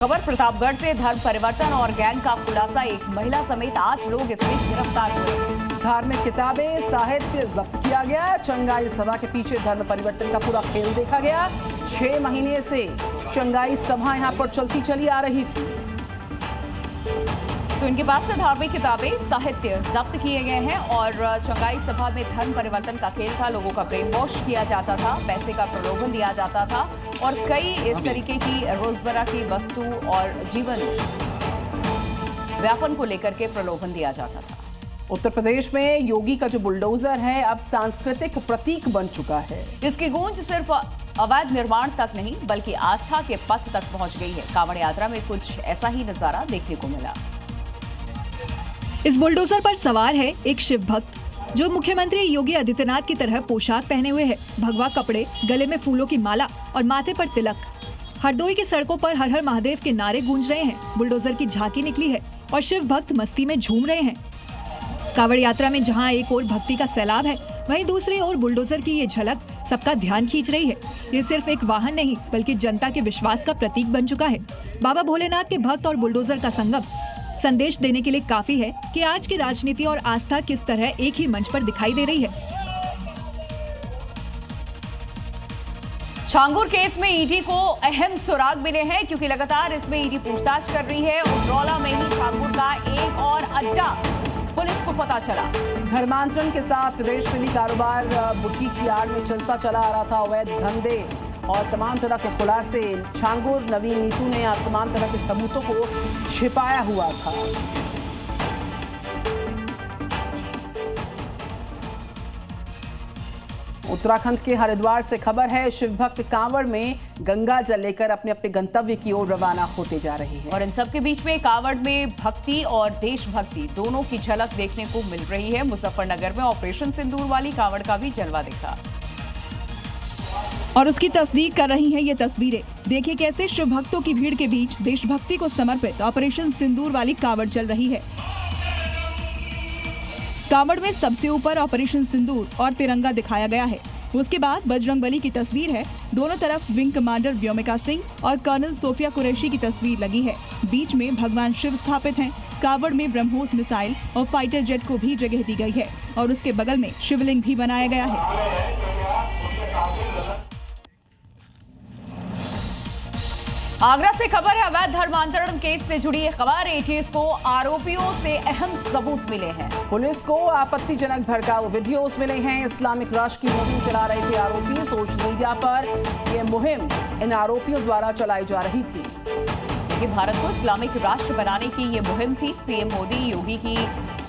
खबर प्रतापगढ़ से धर्म परिवर्तन और गैंग का खुलासा। एक महिला समेत 8 लोग इसमें गिरफ्तार हुए। धार्मिक किताबें, साहित्य जब्त किया गया। चंगाई सभा के पीछे धर्म परिवर्तन का पूरा खेल देखा गया। 6 महीने से चंगाई सभा यहां पर चलती चली आ रही थी। तो इनके पास से धार्मिक किताबें, साहित्य जब्त किए गए हैं और चंगाई सभा में धर्म परिवर्तन का खेल था। लोगों का ब्रेन वॉश किया जाता था, पैसे का प्रलोभन दिया जाता था और कई इस तरीके की रोजमर्रा की वस्तु और जीवन व्यापन को लेकर के प्रलोभन दिया जाता था। उत्तर प्रदेश में योगी का जो बुलडोजर है अब सांस्कृतिक प्रतीक बन चुका है। इसकी गूंज सिर्फ अवैध निर्माण तक नहीं बल्कि आस्था के पथ तक पहुंच गई है। कांवड़ यात्रा में कुछ ऐसा ही नजारा देखने को मिला। इस बुलडोजर पर सवार है एक शिव भक्त जो मुख्यमंत्री योगी आदित्यनाथ की तरह पोशाक पहने हुए है। भगवा कपड़े, गले में फूलों की माला और माथे पर तिलक। हरदोई की सड़कों पर हर हर महादेव के नारे गूंज रहे हैं। बुलडोजर की झांकी निकली है और शिव भक्त मस्ती में झूम रहे हैं। कांवड़ यात्रा में जहां एक ओर भक्ति का सैलाब है, वहीं दूसरी ओर बुलडोजर की ये झलक सबका ध्यान खींच रही है। ये सिर्फ एक वाहन नहीं बल्कि जनता के विश्वास का प्रतीक बन चुका है। बाबा भोलेनाथ के भक्त और बुलडोजर का संगम संदेश देने के लिए काफी है कि आज की राजनीति और आस्था किस तरह एक ही मंच पर दिखाई दे रही है। छांगुर केस में ईडी को अहम सुराग मिले हैं क्योंकि लगातार इसमें ईडी पूछताछ कर रही है। उतरौला में ही छांगुर का एक और अड्डा पुलिस को पता चला। धर्मांतरण के साथ विदेश में भी कारोबार बुटीक की आड़ में चलता चला आ रहा था। अवैध धंधे और तमाम तरह के खुलासे। छांगुर नवीन नीतू ने तमाम तरह के सबूतों को छिपाया हुआ था। उत्तराखंड के हरिद्वार से खबर है। शिव भक्त कांवड़ में गंगा जल लेकर अपने अपने गंतव्य की ओर रवाना होते जा रहे हैं। और इन सब के बीच में कांवड़ में भक्ति और देशभक्ति दोनों की झलक देखने को मिल रही है। मुजफ्फरनगर में ऑपरेशन सिंदूर वाली कांवड़ का भी जलवा दिखा और उसकी तस्दीक कर रही हैं ये तस्वीरें। देखिए कैसे शिव भक्तों की भीड़ के बीच देशभक्ति को समर्पित ऑपरेशन सिंदूर वाली कांवड़ चल रही है। कांवड़ में सबसे ऊपर ऑपरेशन सिंदूर और तिरंगा दिखाया गया है। उसके बाद बजरंगबली की तस्वीर है। दोनों तरफ विंग कमांडर व्योमिका सिंह और कर्नल सोफिया कुरैशी की तस्वीर लगी है। बीच में भगवान शिव स्थापित हैं। कांवड़ में ब्रह्मोस मिसाइल और फाइटर जेट को भी जगह दी गई है और उसके बगल में शिवलिंग भी बनाया गया है। आगरा से खबर है। अवैध धर्मांतरण केस से जुड़ी खबर। एटीएस को आरोपियों से अहम सबूत मिले हैं। पुलिस को आपत्तिजनक भड़काऊ वीडियोस मिले हैं। इस्लामिक राष्ट्र की मुहिम चला रहे थे आरोपी। सोशल मीडिया पर यह मुहिम इन आरोपियों द्वारा चलाई जा रही थी। कि भारत को इस्लामिक राष्ट्र बनाने की ये मुहिम थी। पीएम मोदी योगी की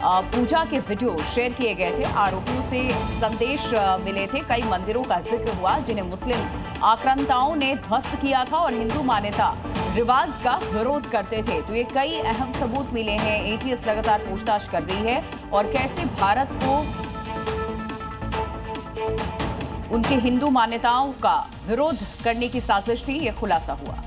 पूजा के वीडियो शेयर किए गए थे। आरोपियों से संदेश मिले थे। कई मंदिरों का जिक्र हुआ जिन्हें मुस्लिम आक्रांताओं ने ध्वस्त किया था और हिंदू मान्यता रिवाज का विरोध करते थे। तो ये कई अहम सबूत मिले हैं। एटीएस लगातार पूछताछ कर रही है और कैसे भारत को उनके हिंदू मान्यताओं का विरोध करने की साजिश थी, ये खुलासा हुआ।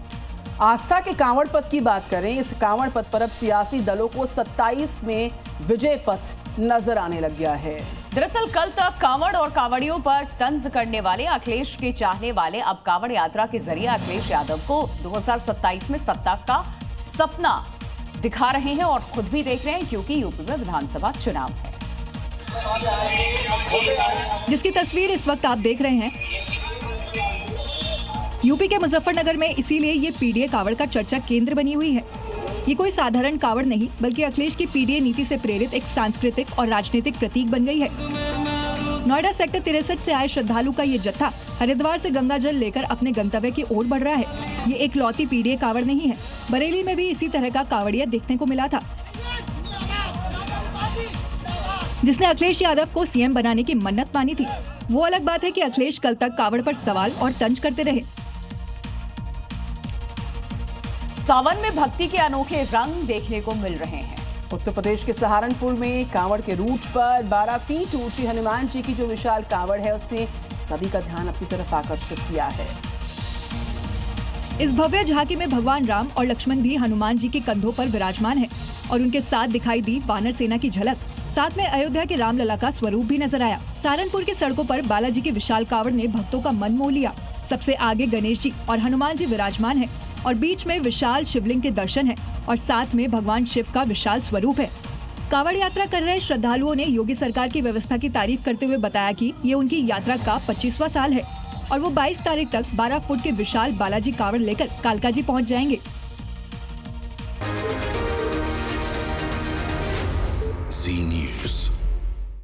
आस्था के कांवड़ पथ की बात करें। इस कांवड़ पथ पर अब सियासी दलों को 27 में विजय पथ नजर आने लग गया है। दरअसल कल तक कांवड़ और कांवड़ियों पर तंज करने वाले अखिलेश के चाहने वाले अब कांवड़ यात्रा के जरिए अखिलेश यादव को 2027 में सत्ता का सपना दिखा रहे हैं और खुद भी देख रहे हैं क्योंकि यूपी में विधानसभा चुनाव है, जिसकी तस्वीर इस वक्त आप देख रहे हैं। यूपी के मुजफ्फरनगर में इसीलिए ये पीडीए कांवड़ का चर्चा केंद्र बनी हुई है। ये कोई साधारण कांवड़ नहीं बल्कि अखिलेश की पीडीए नीति से प्रेरित एक सांस्कृतिक और राजनीतिक प्रतीक बन गई है। नोएडा सेक्टर 63 से आए श्रद्धालु का ये जत्था हरिद्वार से गंगा जल लेकर अपने गंतव्य की ओर बढ़ रहा है। ये एक लौती पीडीए कांवड़ नहीं है। बरेली में भी इसी तरह का कांवड़िया देखने को मिला था जिसने अखिलेश यादव को सीएम बनाने की मन्नत मानी थी। वो अलग बात है कि अखिलेश कल तक कांवड़ पर सवाल और तंज करते रहे। सावन में भक्ति के अनोखे रंग देखने को मिल रहे हैं। उत्तर प्रदेश के सहारनपुर में कांवड़ के रूट पर 12 फीट ऊंची हनुमान जी की जो विशाल कांवड़ है उसने सभी का ध्यान अपनी तरफ आकर्षित किया है। इस भव्य झांकी में भगवान राम और लक्ष्मण भी हनुमान जी के कंधों पर विराजमान है और उनके साथ दिखाई दी वानर सेना की झलक। साथ में अयोध्या के रामलला का स्वरूप भी नजर आया। सहारनपुर की सड़कों पर बालाजी के विशाल कांवड़ ने भक्तों का मन मोह लिया। सबसे आगे गणेश जी और हनुमान जी विराजमान है। और बीच में विशाल शिवलिंग के दर्शन है और साथ में भगवान शिव का विशाल स्वरूप है। कांवड़ यात्रा कर रहे श्रद्धालुओं ने योगी सरकार की व्यवस्था की तारीफ करते हुए बताया कि ये उनकी यात्रा का 25वां साल है और वो 22 तारीख तक 12 फुट के विशाल बालाजी कांवड़ लेकर कालकाजी पहुंच जाएंगे। Zee News.